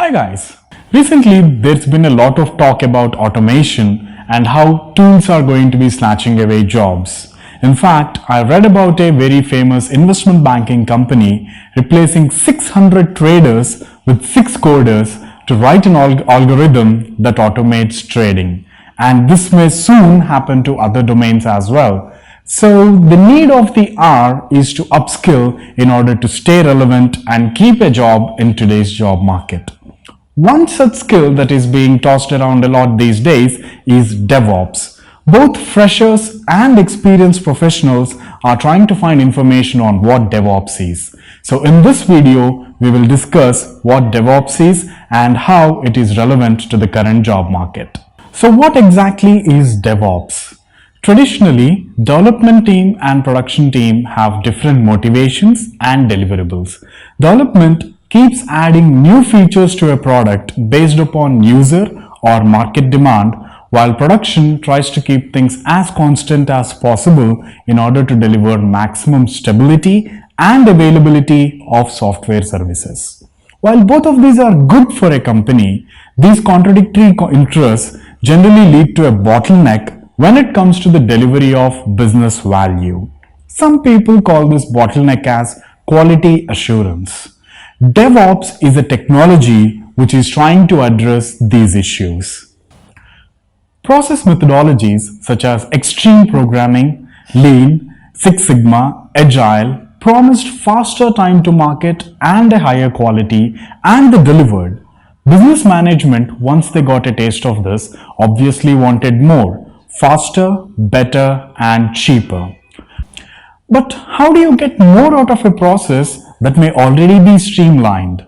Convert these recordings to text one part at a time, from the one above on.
Hi guys! Recently there's been a lot of talk about automation and how tools are going to be snatching away jobs. In fact, I read about a very famous investment banking company replacing 600 traders with 6 coders to write an algorithm that automates trading. And this may soon happen to other domains as well. So the need of the hour is to upskill in order to stay relevant and keep a job in today's job market. One such skill that is being tossed around a lot these days is DevOps. Both freshers and experienced professionals are trying to find information on what DevOps is. So in this video, we will discuss what DevOps is and how it is relevant to the current job market. So what exactly is DevOps? Traditionally, development team and production team have different motivations and deliverables. Development keeps adding new features to a product based upon user or market demand, while production tries to keep things as constant as possible in order to deliver maximum stability and availability of software services. While both of these are good for a company, these contradictory interests generally lead to a bottleneck when it comes to the delivery of business value. Some people call this bottleneck as quality assurance. DevOps is a technology which is trying to address these issues. Process methodologies such as extreme programming, lean, Six Sigma, agile promised faster time to market and a higher quality, and they delivered. Business management, once they got a taste of this, obviously wanted more. Faster, better, and cheaper. But how do you get more out of a process that may already be streamlined?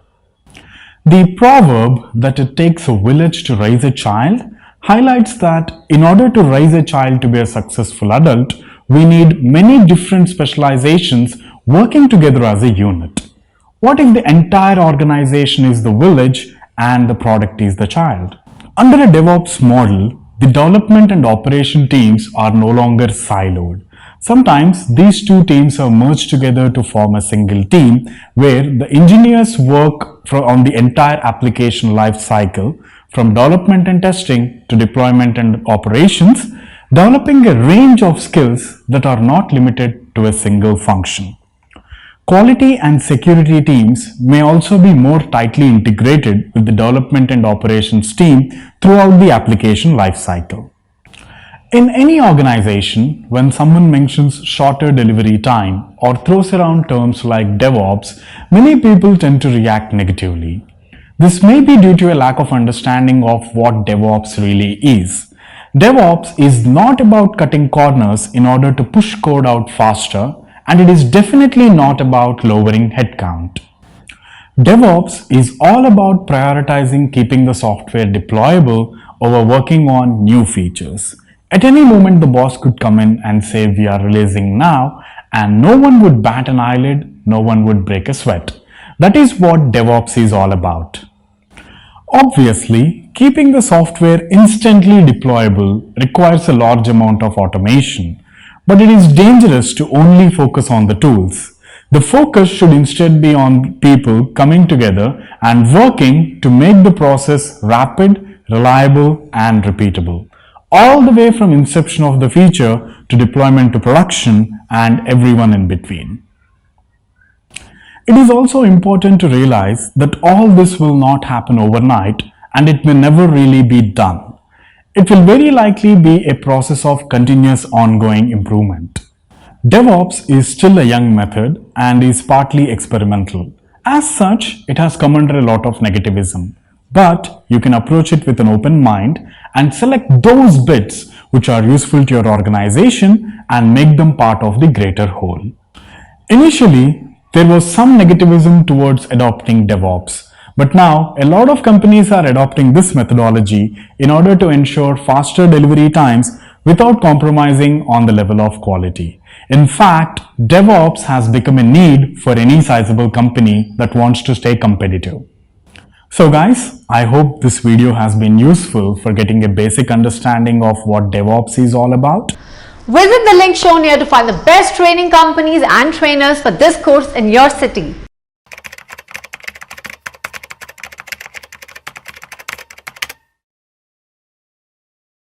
The proverb that it takes a village to raise a child highlights that in order to raise a child to be a successful adult, we need many different specializations working together as a unit. What if the entire organization is the village and the product is the child? Under a DevOps model, the development and operation teams are no longer siloed. Sometimes these two teams are merged together to form a single team where the engineers work on the entire application life cycle from development and testing to deployment and operations, developing a range of skills that are not limited to a single function. Quality and security teams may also be more tightly integrated with the development and operations team throughout the application lifecycle. In any organization, when someone mentions shorter delivery time or throws around terms like DevOps, many people tend to react negatively. This may be due to a lack of understanding of what DevOps really is. DevOps is not about cutting corners in order to push code out faster, and it is definitely not about lowering headcount. DevOps is all about prioritizing keeping the software deployable over working on new features. At any moment, the boss could come in and say we are releasing now, and no one would bat an eyelid, no one would break a sweat. That is what DevOps is all about. Obviously, keeping the software instantly deployable requires a large amount of automation. But it is dangerous to only focus on the tools. The focus should instead be on people coming together and working to make the process rapid, reliable, and repeatable, all the way from inception of the feature to deployment to production and everyone in between. It is also important to realize that all this will not happen overnight, and it may never really be done. It will very likely be a process of continuous ongoing improvement. DevOps is still a young method and is partly experimental. As such, it has come under a lot of negativism. But you can approach it with an open mind and select those bits which are useful to your organization and make them part of the greater whole. Initially, there was some negativism towards adopting DevOps. But now, a lot of companies are adopting this methodology in order to ensure faster delivery times without compromising on the level of quality. In fact, DevOps has become a need for any sizable company that wants to stay competitive. So guys, I hope this video has been useful for getting a basic understanding of what DevOps is all about. Visit the link shown here to find the best training companies and trainers for this course in your city.